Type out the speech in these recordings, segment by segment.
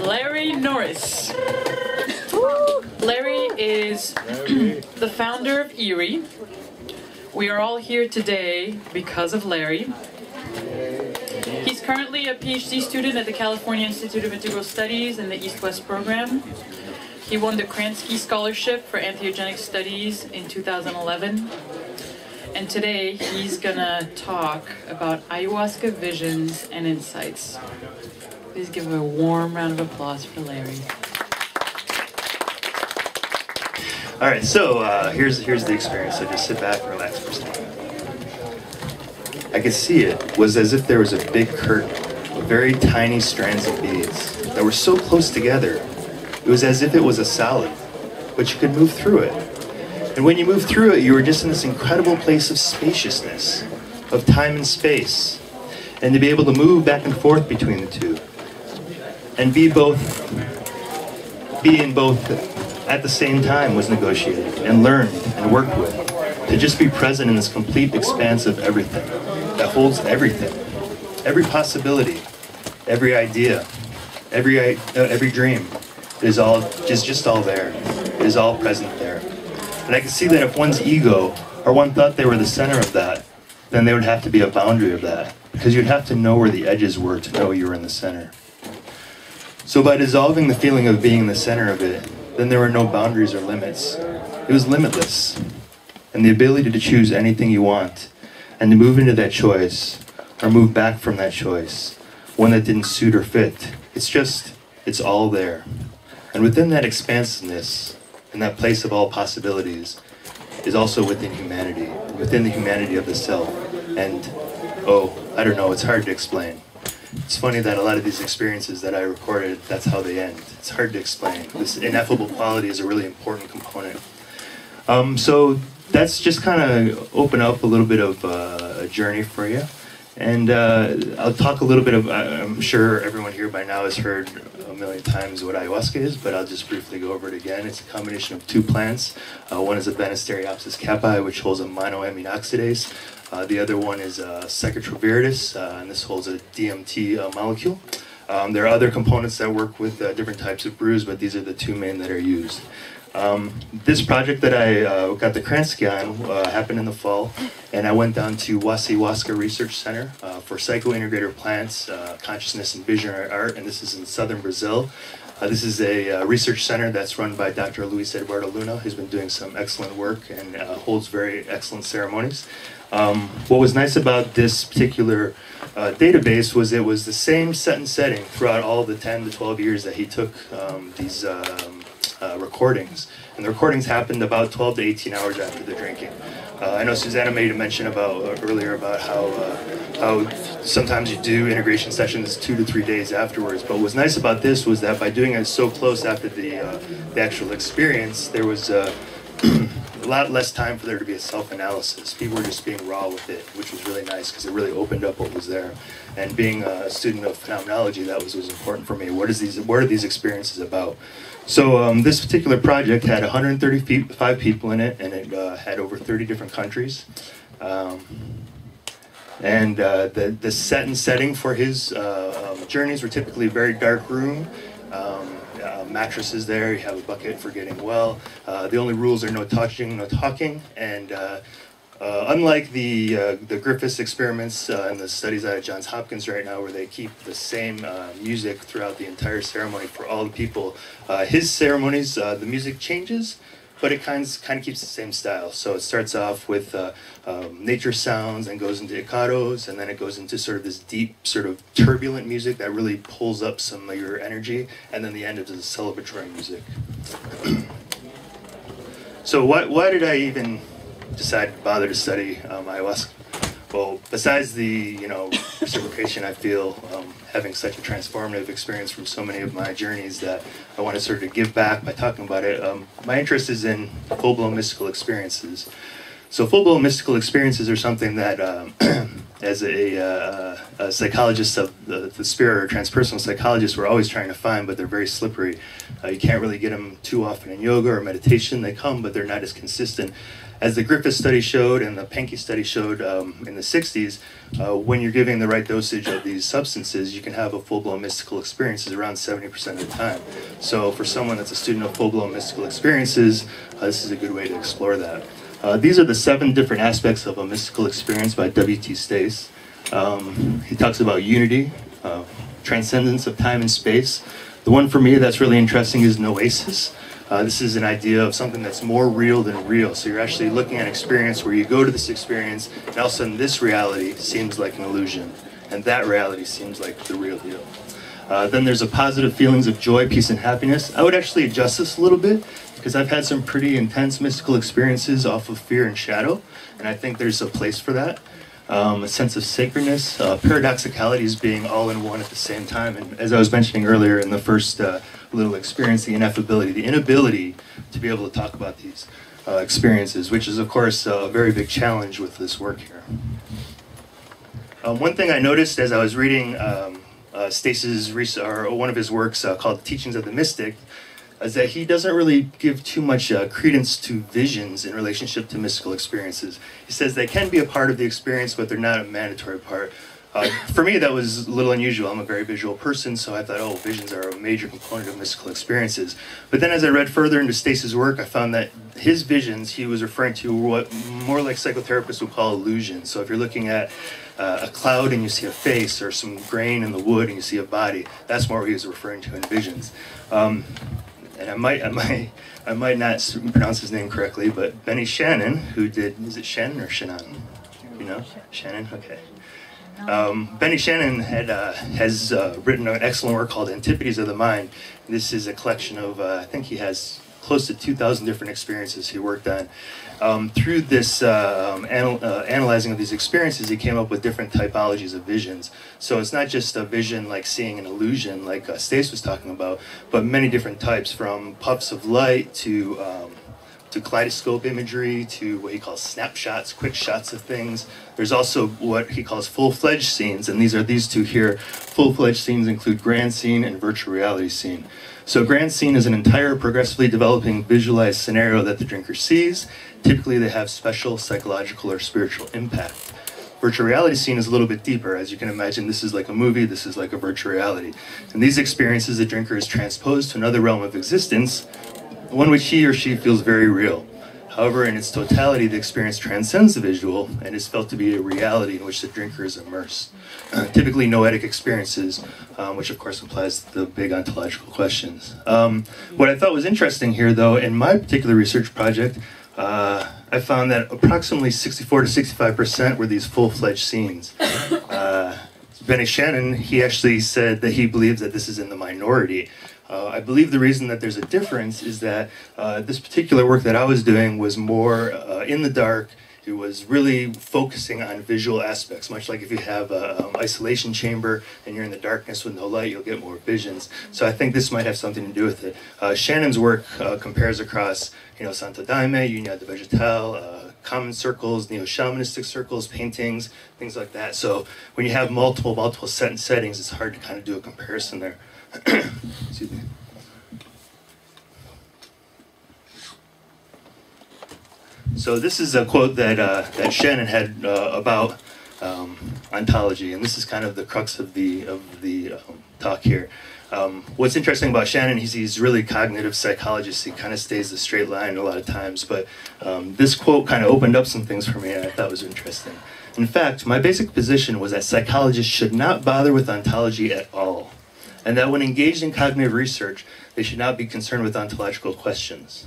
Larry Norris. Larry is the founder of Erie. We are all here today because of Larry. He's currently a PhD student at the California Institute of Integral Studies in the East-West program. He won the Kransky Scholarship for Anthropogenic Studies in 2011. And today he's gonna talk about ayahuasca visions and insights. Please give a warm round of applause for Larry. All right, so here's the experience. So just sit back and relax for a second. I could see it was as if there was a big curtain with very tiny strands of beads that were so close together. It was as if it was a solid, but you could move through it. And when you moved through it, you were just in this incredible place of spaciousness, of time and space, and to be able to move back and forth between the two, and be in both at the same time was negotiated and learned and worked with. To just be present in this complete expanse of everything that holds everything, every possibility, every idea, every dream is all just all there. It is all present there. And I can see that if one's ego or one thought they were the center of that, then there would have to be a boundary of that, because you'd have to know where the edges were to know you were in the center. So by dissolving the feeling of being in the center of it, then there were no boundaries or limits. It was limitless. And the ability to choose anything you want, and to move into that choice, or move back from that choice, one that didn't suit or fit. It's all there. And within that expansiveness, and that place of all possibilities, is also within humanity, within the humanity of the self. And, I don't know, it's hard to explain. It's funny that a lot of these experiences that I recorded, that's how they end. It's hard to explain. This ineffable quality is a really important component. So that's just kind of open up a little bit of a journey for you. And I'll talk a little bit of, I'm sure everyone here by now has heard a million times what ayahuasca is, but I'll just briefly go over it again. It's a combination of two plants. One is a Banisteriopsis caapi, which holds a monoamine oxidase. The other one is Psychotroph viridis, and this holds a DMT molecule. There are other components that work with different types of brews, but these are the two main that are used. This project that I got the Kransky on happened in the fall, and I went down to Ayahuasca Research Center for Psycho-Integrator Plants, Consciousness and Visionary Art, and this is in southern Brazil. This is a research center that's run by Dr. Luis Eduardo Luna, who's been doing some excellent work and holds very excellent ceremonies. What was nice about this particular database was it was the same set and setting throughout all the 10 to 12 years that he took these recordings. And the recordings happened about 12 to 18 hours after the drinking. I know Susanna made a mention about earlier about how sometimes you do integration sessions 2 to 3 days afterwards. But what's nice about this was that by doing it so close after the actual experience, there was a lot less time for there to be a self-analysis. People were just being raw with it, which was really nice because it really opened up what was there. And being a student of phenomenology, that was important for me. What are these experiences about? So this particular project had 135 people in it, and it had over 30 different countries. The set and setting for his journeys were typically a very dark room. Mattresses there, you have a bucket for getting well. The only rules are no touching, no talking, and unlike the Griffiths experiments and the studies out of Johns Hopkins right now, where they keep the same music throughout the entire ceremony for all the people, his ceremonies, the music changes, but it kind of keeps the same style. So it starts off with nature sounds and goes into ikaros, and then it goes into sort of this deep, sort of turbulent music that really pulls up some of your energy, and then the end is the celebratory music. So why did I even decide to bother to study ayahuasca? Well, besides the reciprocation I feel having such a transformative experience from so many of my journeys that I want to sort of give back by talking about it, my interest is in full-blown mystical experiences. So full-blown mystical experiences are something that, as a psychologist of the spirit or transpersonal psychologist, we're always trying to find, but they're very slippery. You can't really get them too often in yoga or meditation. They come, but they're not as consistent as the Griffith study showed and the Pankey study showed in the 60s, when you're giving the right dosage of these substances, you can have a full-blown mystical experiences around 70% of the time. So for someone that's a student of full-blown mystical experiences, this is a good way to explore that. These are the 7 different aspects of a mystical experience by W.T. Stace. He talks about unity, transcendence of time and space. The one for me that's really interesting is noesis. This is an idea of something that's more real than real. So you're actually looking at an experience where you go to this experience, and all of a sudden this reality seems like an illusion, and that reality seems like the real deal. Then there's a positive feelings of joy, peace, and happiness. I would actually adjust this a little bit, because I've had some pretty intense mystical experiences off of fear and shadow, and I think there's a place for that. A sense of sacredness, paradoxicality is being all in one at the same time. And as I was mentioning earlier in the first little experience, the ineffability, the inability to be able to talk about these experiences, which is of course a very big challenge with this work here. One thing I noticed as I was reading Stace's one of his works called Teachings of the Mystic, is that he doesn't really give too much credence to visions in relationship to mystical experiences. He says they can be a part of the experience, but they're not a mandatory part. For me, that was a little unusual. I'm a very visual person, so I thought, oh, visions are a major component of mystical experiences. But then as I read further into Stace's work, I found that his visions, he was referring to what more like psychotherapists would call illusions. So if you're looking at a cloud and you see a face, or some grain in the wood and you see a body, that's more what he was referring to in visions. And I might not pronounce his name correctly, but Benny Shannon, who did, is it Shannon or Shannon? You know? Shannon? Okay. Benny Shannon has written an excellent work called Antipodes of the Mind. This is a collection of, I think he has close to 2,000 different experiences he worked on. Through this analyzing of these experiences, he came up with different typologies of visions. So it's not just a vision like seeing an illusion like Stace was talking about, but many different types, from puffs of light to kaleidoscope imagery to what he calls snapshots, quick shots of things. There's also what he calls full-fledged scenes, and these are these two here. Full-fledged scenes include grand scene and virtual reality scene. So grand scene is an entire progressively developing visualized scenario that the drinker sees. Typically they have special psychological or spiritual impact. Virtual reality scene is a little bit deeper. As you can imagine, this is like a movie, this is like a virtual reality. In these experiences, the drinker is transposed to another realm of existence, one which he or she feels very real. However, in its totality, the experience transcends the visual and is felt to be a reality in which the drinker is immersed. Typically noetic experiences, which of course implies the big ontological questions. What I thought was interesting here, though, in my particular research project, I found that approximately 64 to 65% were these full-fledged scenes. Benny Shannon, he actually said that he believes that this is in the minority. I believe the reason that there's a difference is that this particular work that I was doing was more in the dark. It was really focusing on visual aspects, much like if you have an isolation chamber and you're in the darkness with no light, you'll get more visions. So I think this might have something to do with it. Shannon's work compares across, Santo Daime, Unidad de Vegetal, common circles, neo-shamanistic circles, paintings, things like that. So when you have multiple settings, it's hard to kind of do a comparison there. Excuse me. So this is a quote that Shannon had about ontology, and this is kind of the crux of the talk here. What's interesting about Shannon is he's really cognitive psychologist. He kind of stays the straight line a lot of times, but this quote kind of opened up some things for me, and I thought was interesting. In fact, my basic position was that psychologists should not bother with ontology at all, and that when engaged in cognitive research, they should not be concerned with ontological questions.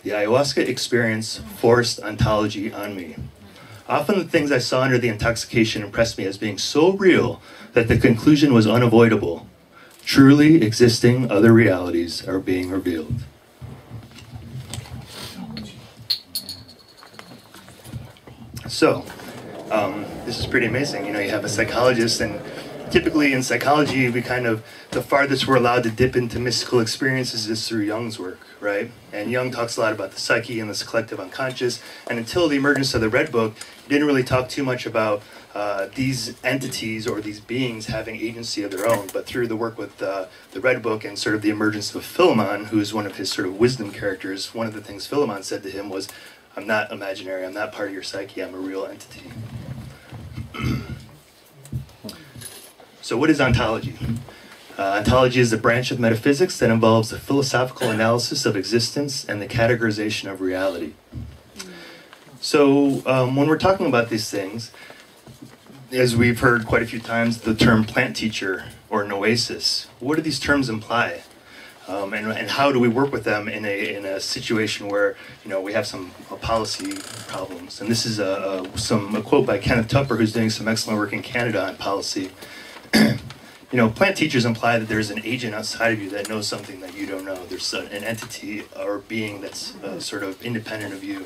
The ayahuasca experience forced ontology on me. Often the things I saw under the intoxication impressed me as being so real that the conclusion was unavoidable. Truly existing other realities are being revealed. So, this is pretty amazing. You have a psychologist, and typically in psychology, the farthest we're allowed to dip into mystical experiences is through Jung's work, right? And Jung talks a lot about the psyche and this collective unconscious, and until the emergence of the Red Book, he didn't really talk too much about these entities or these beings having agency of their own, but through the work with the Red Book and sort of the emergence of Philemon, who is one of his sort of wisdom characters, one of the things Philemon said to him was, I'm not imaginary. I'm not part of your psyche. I'm a real entity. So what is ontology? Ontology is a branch of metaphysics that involves the philosophical analysis of existence and the categorization of reality. So when we're talking about these things, as we've heard quite a few times, the term plant teacher or noesis, what do these terms imply? And how do we work with them in a situation where we have some policy problems? And this is a quote by Kenneth Tupper, who's doing some excellent work in Canada on policy. Plant teachers imply that there's an agent outside of you that knows something that you don't know. There's an entity or being that's sort of independent of you.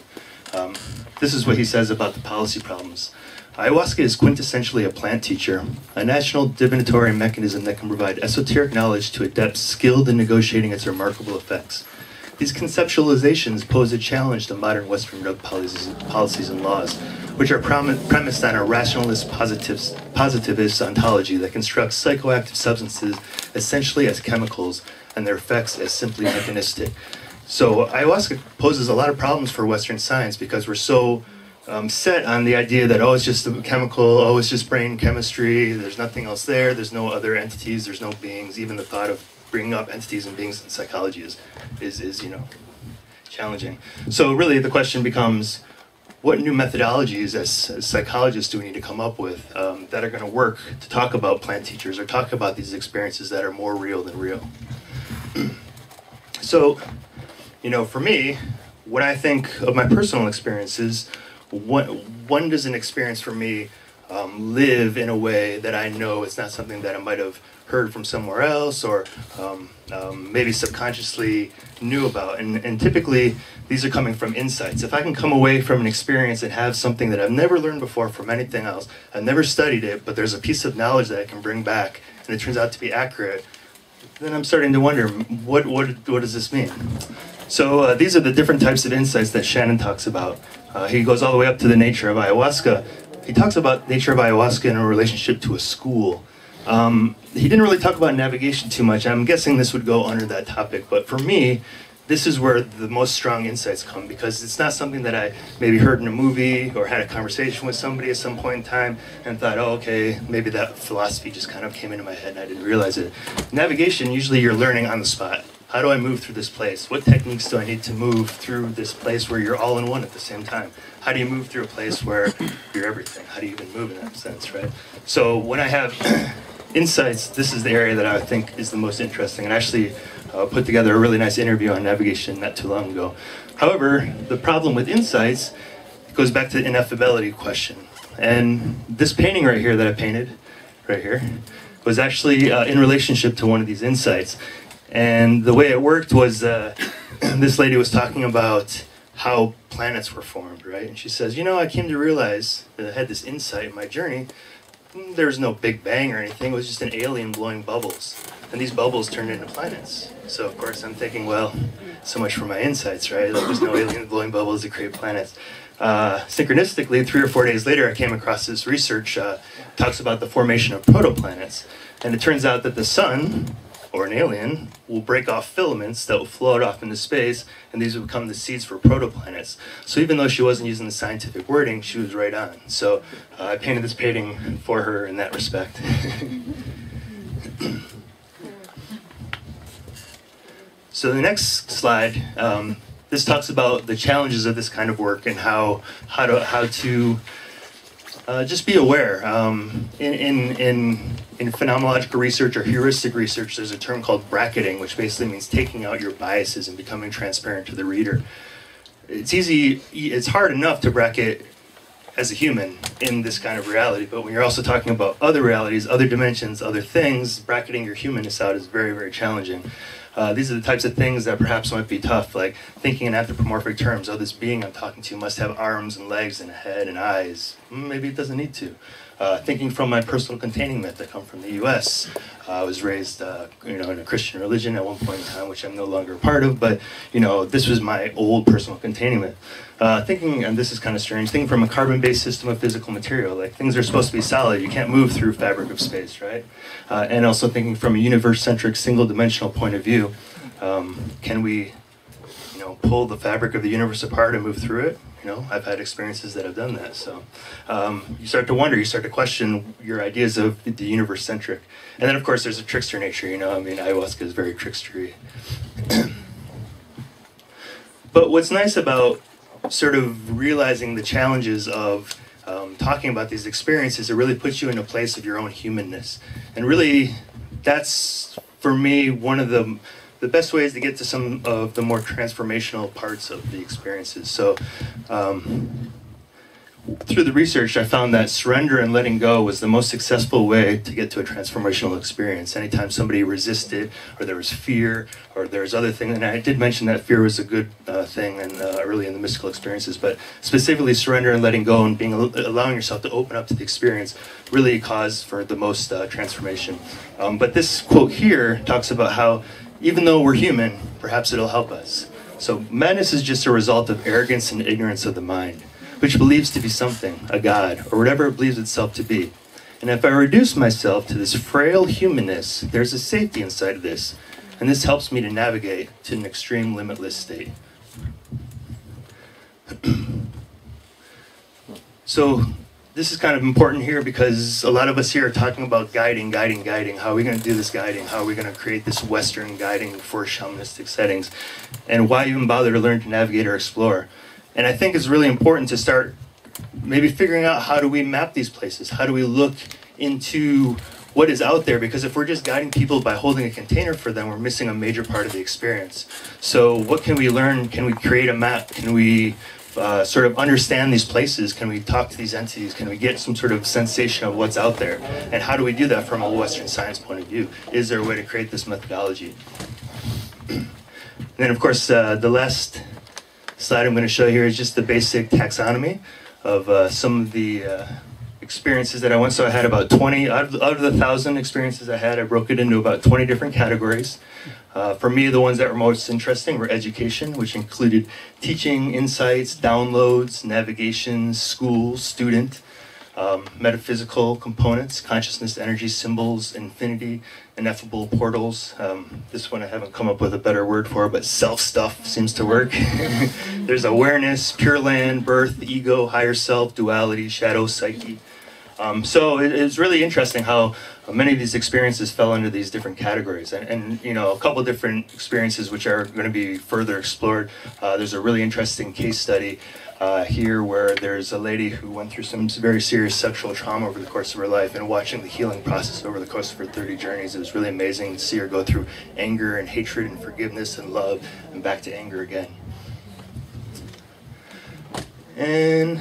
This is what he says about the policy problems. Ayahuasca is quintessentially a plant teacher, a national divinatory mechanism that can provide esoteric knowledge to adepts skilled in negotiating its remarkable effects. These conceptualizations pose a challenge to modern Western drug policies and laws, which are premised on a rationalist positivist ontology that constructs psychoactive substances essentially as chemicals and their effects as simply mechanistic. So ayahuasca poses a lot of problems for Western science because we're so set on the idea that, oh, it's just a chemical, oh, it's just brain chemistry, there's nothing else there, there's no other entities, there's no beings. Even the thought of bringing up entities and beings in psychology is challenging. So really the question becomes, what new methodologies as psychologists do we need to come up with that are going to work to talk about plant teachers or talk about these experiences that are more real than real? So, for me, when I think of my personal experiences, when does an experience for me live in a way that I know it's not something that I might have heard from somewhere else or maybe subconsciously knew about? And typically, these are coming from insights. If I can come away from an experience and have something that I've never learned before from anything else, I've never studied it, but there's a piece of knowledge that I can bring back, and it turns out to be accurate, then I'm starting to wonder, what does this mean? So these are the different types of insights that Shannon talks about. He goes all the way up to the nature of ayahuasca. He talks about nature of ayahuasca in a relationship to a school. He didn't really talk about navigation too much. I'm guessing this would go under that topic, but for me, this is where the most strong insights come, because it's not something that I maybe heard in a movie or had a conversation with somebody at some point in time and thought, oh, okay, maybe that philosophy just kind of came into my head and I didn't realize it. Navigation, usually you're learning on the spot. How do I move through this place? What techniques do I need to move through this place where you're all in one at the same time? How do you move through a place where you're everything? How do you even move in that sense, right? So when I have insights, this is the area that I think is the most interesting, and actually put together a really nice interview on navigation not too long ago. However, the problem with insights goes back to the ineffability question. And this painting right here that I painted, right here, was actually in relationship to one of these insights. And the way it worked was this lady was talking about how planets were formed, right? And she says, I came to realize that I had this insight in my journey. There was no Big Bang or anything. It was just an alien blowing bubbles. And these bubbles turned into planets. So, of course, I'm thinking, well, so much for my insights, right? Like, there's no alien blowing bubbles to create planets. Synchronistically, 3 or 4 days later, I came across this research talks about the formation of protoplanets. And it turns out that the sun, or an alien, will break off filaments that will float off into space, and these will become the seeds for protoplanets. So even though she wasn't using the scientific wording, she was right on. So I painted this painting for her in that respect. So the next slide, this talks about the challenges of this kind of work and how to just be aware. In phenomenological research or heuristic research, there's a term called bracketing, which basically means taking out your biases and becoming transparent to the reader. It's hard enough to bracket as a human in this kind of reality, but when you're also talking about other realities, other dimensions, other things, bracketing your humanness out is very, very challenging. These are the types of things that perhaps might be tough, like thinking in anthropomorphic terms. Oh, this being I'm talking to must have arms and legs and a head and eyes. Maybe it doesn't need to. Thinking from my personal containing myth, I come from the U.S. I was raised, in a Christian religion at one point in time, which I'm no longer a part of. But this was my old personal containing myth. Thinking, and this is kind of strange, thinking from a carbon-based system of physical material, like things are supposed to be solid. You can't move through fabric of space, right? And also thinking from a universe-centric, single-dimensional point of view, can we pull the fabric of the universe apart and move through it. I've had experiences that have done that. So you start to wonder, you start to question your ideas of the universe-centric. And then, of course, there's a trickster nature, ayahuasca is very trickstery. But what's nice about sort of realizing the challenges of talking about these experiences, it really puts you in a place of your own humanness. And really, that's, for me, one of the best ways to get to some of the more transformational parts of the experiences. So through the research, I found that surrender and letting go was the most successful way to get to a transformational experience. Anytime somebody resisted, or there was fear, or there was other things, and I did mention that fear was a good thing and early in the mystical experiences, but specifically surrender and letting go and allowing yourself to open up to the experience really caused for the most transformation. But this quote here talks about how even though we're human, perhaps it'll help us. So madness is just a result of arrogance and ignorance of the mind, which believes to be something, a god, or whatever it believes itself to be. And if I reduce myself to this frail humanness, there's a safety inside of this, and this helps me to navigate to an extreme limitless state. So this is kind of important here because a lot of us here are talking about guiding. How are we going to do this guiding? How are we going to create this Western guiding for shamanistic settings? And why even bother to learn to navigate or explore? And I think it's really important to start maybe figuring out, how do we map these places? How do we look into what is out there? Because if we're just guiding people by holding a container for them, we're missing a major part of the experience. So what can we learn? Can we create a map? Can we sort of understand these places? Can we talk to these entities? Can we get some sort of sensation of what's out there? And how do we do that from a Western science point of view? Is there a way to create this methodology? And then, of course, the last slide I'm going to show here is just the basic taxonomy of some of the experiences that I went. So I had about 20, out of the 1,000 experiences I had, I broke it into about 20 different categories. For me, the ones that were most interesting were education, which included teaching, insights, downloads, navigation, school, student, metaphysical components, consciousness, energy, symbols, infinity, ineffable portals. This one I haven't come up with a better word for, but self-stuff seems to work. There's awareness, pure land, birth, ego, higher self, duality, shadow, psyche. So it's really interesting how many of these experiences fell under these different categories, and a couple different experiences which are going to be further explored. There's a really interesting case study here where there's a lady who went through some very serious sexual trauma over the course of her life, and watching the healing process over the course of her 30 journeys, it was really amazing to see her go through anger and hatred and forgiveness and love and back to anger again. And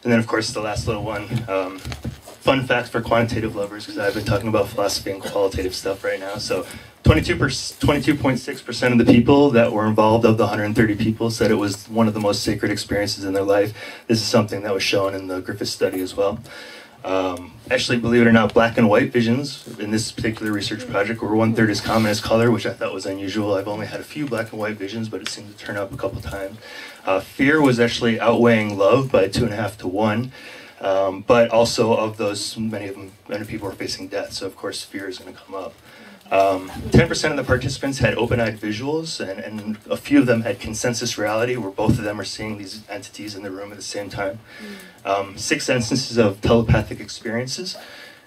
And then, of course, the last little one, fun fact for quantitative lovers, because I've been talking about philosophy and qualitative stuff right now. So 22.6% of the people that were involved, of the 130 people, said it was one of the most sacred experiences in their life. This is something that was shown in the Griffith study as well. Actually, believe it or not, black and white visions in this particular research project were 1/3 as common as color, which I thought was unusual. I've only had a few black and white visions, but it seemed to turn up a couple times. Fear was actually outweighing love by 2.5 to 1. But also, of those, many people were facing death, so of course fear is going to come up. 10% of the participants had open-eyed visuals, and a few of them had consensus reality, where both of them are seeing these entities in the room at the same time. 6 instances of telepathic experiences,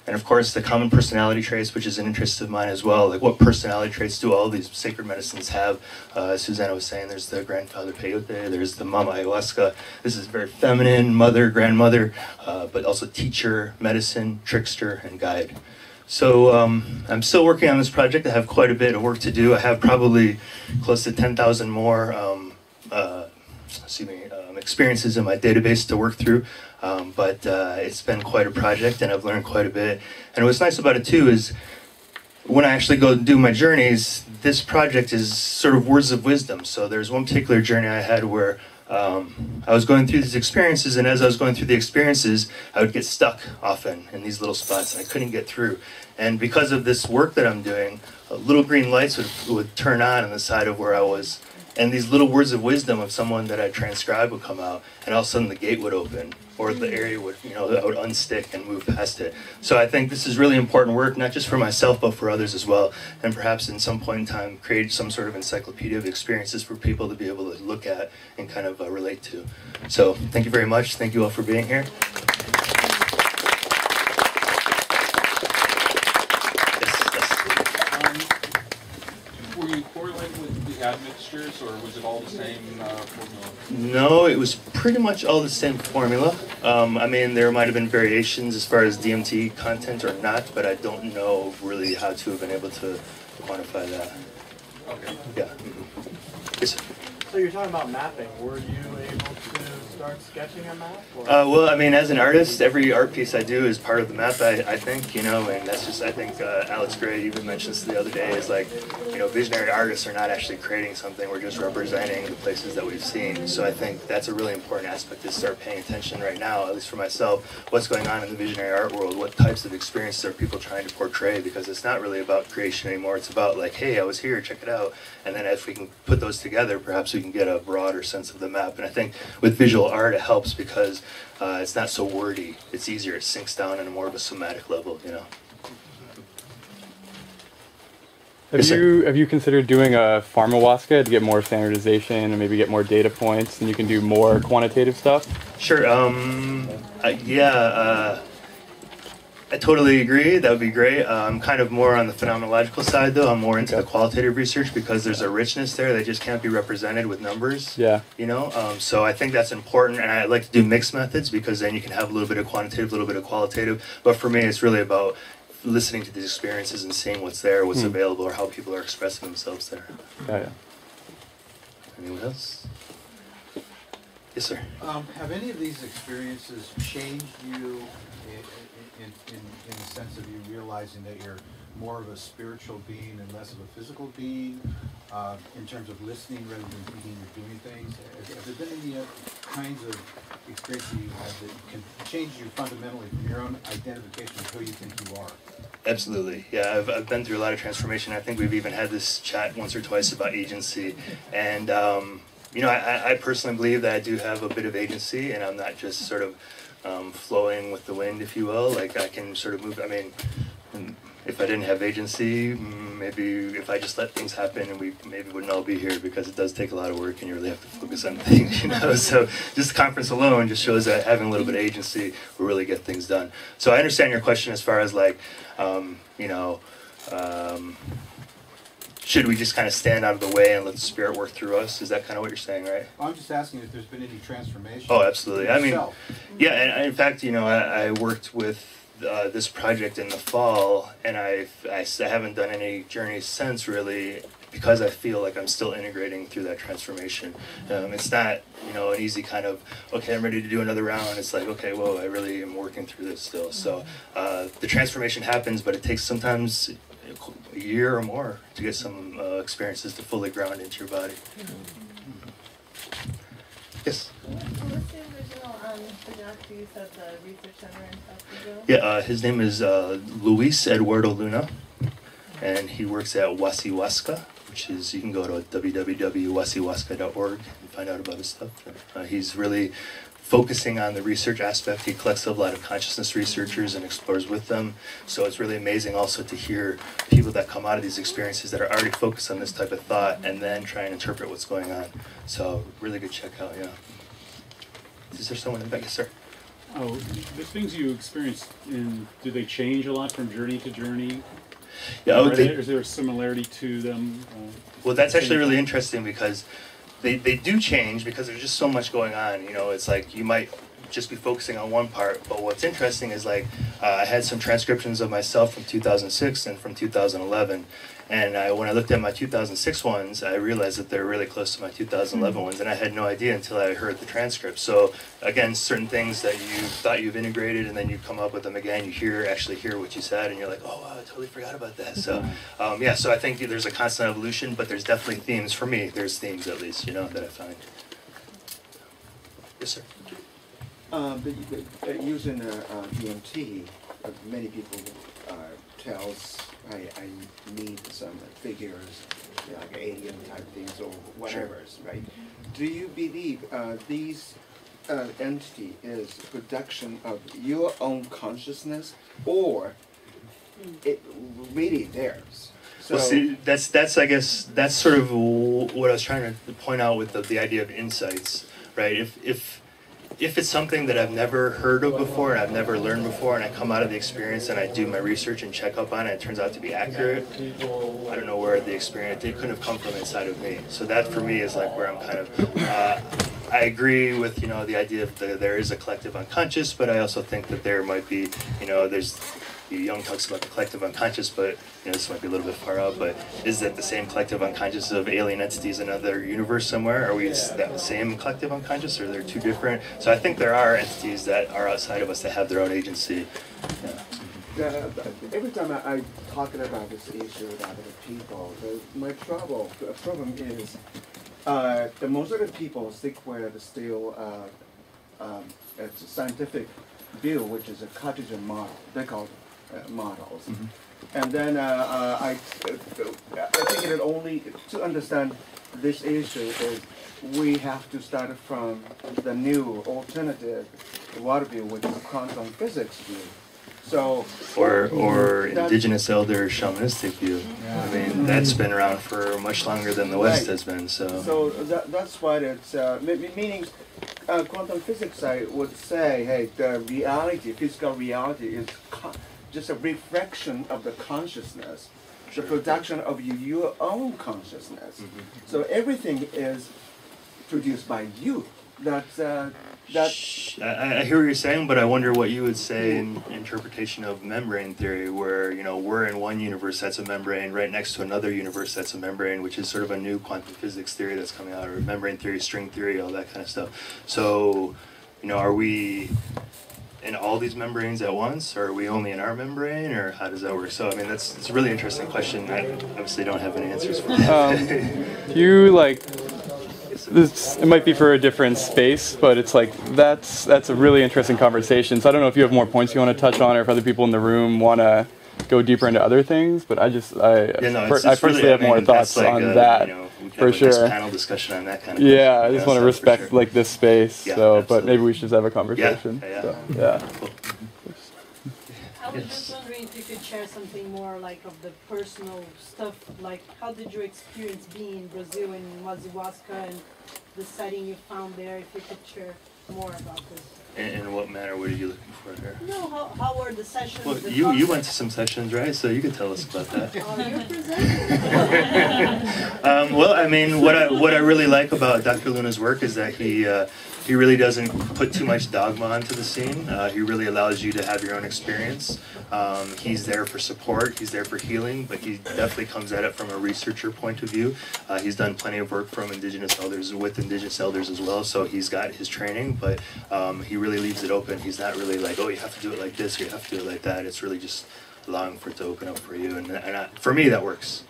and of course the common personality traits, which is an interest of mine as well. Like, what personality traits do all these sacred medicines have? As Susanna was saying, there's the grandfather peyote, there's the mama ayahuasca. This is very feminine, mother, grandmother, but also teacher, medicine, trickster, and guide. So I'm still working on this project. I have quite a bit of work to do. I have probably close to 10,000 more experiences in my database to work through. But it's been quite a project, and I've learned quite a bit. And what's nice about it too is, when I actually go do my journeys, this project is sort of words of wisdom. So there's one particular journey I had where I was going through these experiences, and as I was going through the experiences, I would get stuck often in these little spots, and I couldn't get through. And because of this work that I'm doing, little green lights would turn on the side of where I was. And these little words of wisdom of someone that I transcribed would come out, and all of a sudden the gate would open, or the area would, I would unstick and move past it. So I think this is really important work, not just for myself, but for others as well. And perhaps in some point in time, create some sort of encyclopedia of experiences for people to be able to look at and kind of relate to. So thank you very much. Thank you all for being here. Were you correlating with the admixtures, or was it all the same formula? No, it was pretty much all the same formula. I mean, there might have been variations as far as DMT content or not, but I don't know really how to have been able to quantify that. Okay. Yeah. Mm-hmm. Yes, sir. So you're talking about mapping. Were you able to start sketching a map? Or? Well, I mean, as an artist, every art piece I do is part of the map, I think, and that's just, I think Alex Gray even mentioned this the other day, is like, visionary artists are not actually creating something, we're just representing the places that we've seen. So I think that's a really important aspect to start paying attention right now, at least for myself, what's going on in the visionary art world, what types of experiences are people trying to portray, because it's not really about creation anymore, it's about like, hey, I was here, check it out. And then if we can put those together, perhaps we can get a broader sense of the map. And I think with visual art, it helps because it's not so wordy. It's easier. It sinks down on a more of a somatic level, Have you considered doing a Ayahuasca to get more standardization and maybe get more data points, and you can do more quantitative stuff? Sure. I totally agree. That would be great. I'm kind of more on the phenomenological side, though. I'm more into the qualitative research because there's a richness there that just can't be represented with numbers. Yeah. So I think that's important, and I like to do mixed methods because then you can have a little bit of quantitative, a little bit of qualitative. But for me, it's really about listening to these experiences and seeing what's there, what's available, or how people are expressing themselves there. Yeah. Anyone else? Yes, sir. Have any of these experiences changed you in the sense of you realizing that you're more of a spiritual being and less of a physical being, in terms of listening rather than thinking or doing things? Have there been any kinds of experiences you have that can change you fundamentally from your own identification of who you think you are? Absolutely. Yeah, I've been through a lot of transformation. I think we've even had this chat once or twice about agency. And, I personally believe that I do have a bit of agency, and I'm not just sort of flowing with the wind, if you will. Like, I can sort of move. I mean, if I didn't have agency, maybe if I just let things happen, and we maybe wouldn't all be here, because it does take a lot of work and you really have to focus on things, So just the conference alone just shows that having a little bit of agency will really get things done. So I understand your question as far as like, should we just kind of stand out of the way and let the spirit work through us? Is that kind of what you're saying, right? I'm just asking if there's been any transformation. Oh, absolutely. I mean, yeah, and in fact, I worked with this project in the fall, and I haven't done any journeys since, really, because I feel like I'm still integrating through that transformation. It's not, an easy kind of, okay, I'm ready to do another round. It's like, okay, whoa, I really am working through this still. So the transformation happens, but it takes sometimes a year or more to get some experiences to fully ground into your body. Yes? What's the original the doctor you said, the research center in South Brazil? Yeah, his name is Luis Eduardo Luna, and he works at Ayahuasca, which is, you can go to www.ayahuasca.org and find out about his stuff. He's really focusing on the research aspect. He collects a lot of consciousness researchers and explores with them. So it's really amazing also to hear people that come out of these experiences that are already focused on this type of thought and then try and interpret what's going on. So really good checkout, yeah. Is there someone in the back? Yes, sir. Oh, the things you experience, do they change a lot from journey to journey? Yeah, is there a similarity to them? Well, that's actually really interesting because they do change because there's just so much going on. It's like you might just be focusing on one part, but what's interesting is like I had some transcriptions of myself from 2006 and from 2011, and when I looked at my 2006 ones, I realized that they're really close to my 2011 ones, and I had no idea until I heard the transcript. So again, certain things that you thought you've integrated, and then you come up with them again, you actually hear what you said, and you're like, oh, wow, I totally forgot about that. So so I think there's a constant evolution, but there's definitely themes. For me, there's themes at least, that I find. Yes, sir. But using DMT, many people tells I need some figures, like alien type things or whatever, right? Do you believe these entity is production of your own consciousness, or it really theirs? So, well, see, that's I guess that's sort of what I was trying to point out with the idea of insights, right? If it's something that I've never heard of before and I've never learned before, and I come out of the experience and I do my research and check up on it, it turns out to be accurate, I don't know where the experience, it couldn't have come from inside of me. So that for me is like where I'm kind of, I agree with, the idea of there is a collective unconscious, but I also think that there might be, Jung talks about the collective unconscious, but this might be a little bit far out, but is that the same collective unconscious of alien entities in another universe somewhere? Are we that same collective unconscious, or are there two different? So I think there are entities that are outside of us that have their own agency. Yeah. Every time I talking about this issue with other people, my problem is the most of the people stick with still it's a scientific view, which is a Cartesian model. They call it models. And then I think it only to understand this issue is we have to start from the new alternative worldview, which is quantum physics view. So or indigenous elder shamanistic view. I mean, that's been around for much longer than the West has been. So that's why it's meaning quantum physics. I would say, hey, the reality, physical reality, is just a reflection of the consciousness, the production of your own consciousness. So everything is produced by you. I hear what you're saying, but I wonder what you would say in interpretation of membrane theory, where we're in one universe that's a membrane right next to another universe that's a membrane, which is sort of a new quantum physics theory that's coming out, or membrane theory, string theory, all that kind of stuff. So, are we in all these membranes at once, or are we only in our membrane, or how does that work? So, I mean, it's a really interesting question. I obviously don't have any answers for that. It might be for a different space, but it's like that's a really interesting conversation. So I don't know if you have more points you want to touch on, or if other people in the room want to go deeper into other things. But I personally have more thoughts on that for sure. This panel discussion on that kind of. Yeah, I just want to respect this space. Yeah, so, but maybe we should just have a conversation. Yeah. Cool. I was just wondering if you could share something more of the personal stuff, like how did you experience being in Brazil in Ayahuasca and the setting you found there, if you could share more about this. In what manner? What are you looking for here? No, how were the sessions? Well, you went to some sessions, right? So you could tell us about that. Oh, you're presenting. Well, I mean, what I really like about Dr. Luna's work is that he really doesn't put too much dogma onto the scene. He really allows you to have your own experience. He's there for support, he's there for healing, but he definitely comes at it from a researcher point of view. He's done plenty of work with indigenous elders as well, so he's got his training, but he really leaves it open. He's not really like, oh, you have to do it like this, or you have to do it like that. It's really just allowing for it to open up for you, and for me, that works.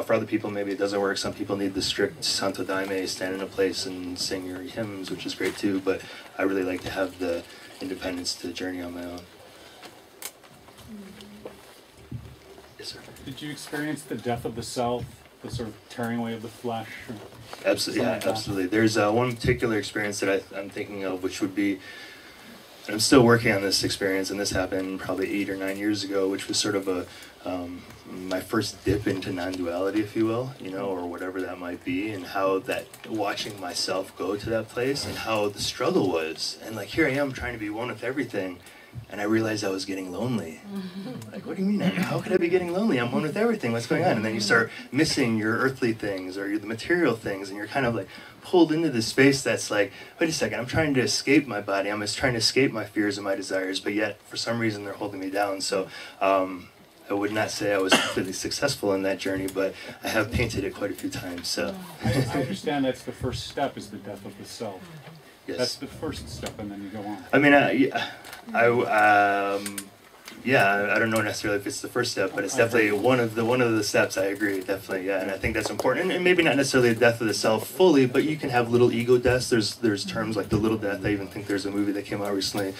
For other people, maybe it doesn't work. Some people need the strict Santo Daime, stand in a place and sing your hymns, which is great too, but I really like to have the independence to journey on my own. Yes, sir. Did you experience the death of the self, the sort of tearing away of the flesh? Absolutely, yeah, absolutely. There's one particular experience that I'm thinking of, which would be, and I'm still working on this experience, and this happened probably 8 or 9 years ago, which was sort of my first dip into non-duality, if you will, or whatever that might be, and how that, watching myself go to that place, and how the struggle was, and here I am trying to be one with everything, and I realized I was getting lonely. Like, what do you mean? How could I be getting lonely? I'm one with everything. What's going on? And then you start missing your earthly things or the material things, and you're kind of pulled into this space that's like, wait a second, I'm trying to escape my body. I'm just trying to escape my fears and my desires, but yet for some reason they're holding me down. So I would not say I was completely successful in that journey, but I have painted it quite a few times. So I understand that's the first step, is the death of the self. Yes. That's the first step, and then you go on. I mean, Yeah, I don't know necessarily if it's the first step, but it's definitely one of the steps. I agree, definitely, yeah, and I think that's important. And maybe not necessarily the death of the self fully, but you can have little ego deaths. There's terms like the little death. I even think there's a movie that came out recently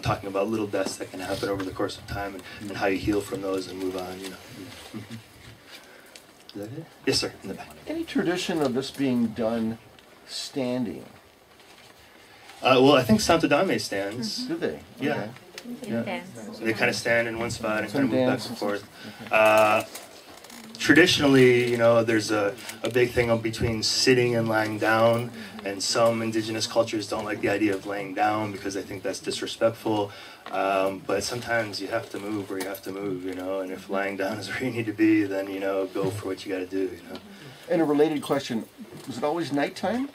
talking about little deaths that can happen over the course of time and how you heal from those and move on. You know. Is that it? Yes, sir. In the back. Any tradition of this being done standing? Well, I think Santo Dame stands. Do they? Yeah. Okay. Yeah. They kind of stand in one spot and kind of move back and forth. Traditionally, you know, there's a big thing between sitting and lying down, and some indigenous cultures don't like the idea of laying down because they think that's disrespectful. But sometimes you have to move where you have to move, you know, and if lying down is where you need to be, then, you know, go for what you got to do, you know. And a related question, was it always nighttime?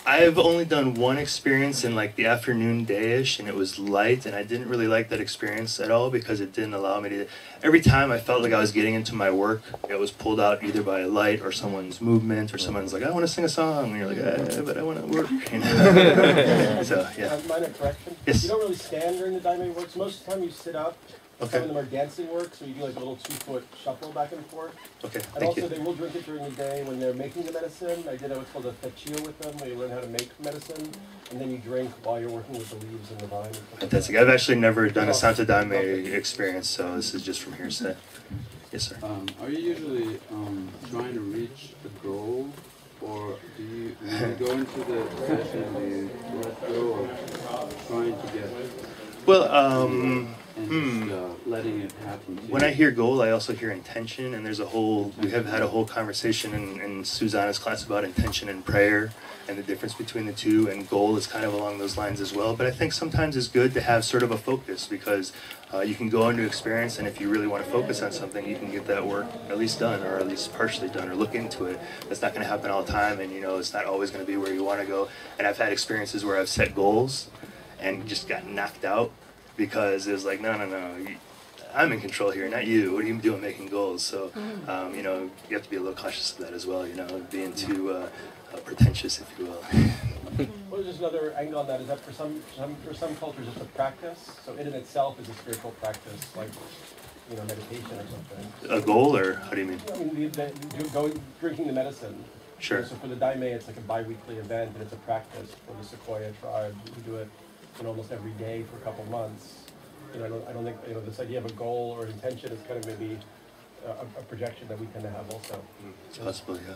I've only done one experience in like the afternoon day-ish, and it was light, and I didn't really like that experience at all because it didn't allow me to. Every time I felt like I was getting into my work, it was pulled out either by a light or someone's movement, or someone's like, I want to sing a song, and you're like, but I want to work, you know. So, yeah. Minor correction. Yes. You don't really stand during the daime works. Most of the time you sit up. Okay. Some of them are dancing work, so you do like a little 2-foot shuffle back and forth. Okay, and thank also you. they will drink it during the day when they're making the medicine. I did what's called a fetchio with them, where you learn how to make medicine, and then you drink while you're working with the leaves and the vine. And stuff Fantastic. I've actually never done a Santo Dame experience, so this is just from hearsay. Yes, sir. Are you usually trying to reach the goal, or do you, when you go into the session, do you let go of trying to get? Well, and just letting it happen to when you? I hear goal, I also hear intention, and there's a whole, we have had a whole conversation in Susanna's class about intention and prayer and the difference between the two, and goal is kind of along those lines as well. But I think sometimes it's good to have sort of a focus, because you can go into experience, and if you really want to focus on something, you can get that work at least done, or at least partially done, or look into it. That's not going to happen all the time, and you know, it's not always going to be where you want to go. And I've had experiences where I've set goals and just got knocked out because it was like, no, I'm in control here, not you. What are you doing making goals? So, you know, you have to be a little cautious of that as well, you know, being too pretentious, if you will. Well, just another angle on that is that for some cultures it's a practice. So it in itself is a spiritual practice, like, you know, meditation or something. A goal, or how do you mean? I mean, drinking the medicine. Sure. You know, so for the daime, it's like a bi-weekly event, and it's a practice. For the Sequoia tribe, we do it, you know, almost every day for a couple months. You know, I don't think, you know, this idea of a goal or intention is kind of maybe a projection that we tend to have also. Possibly, yeah.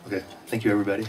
Okay, thank you, everybody.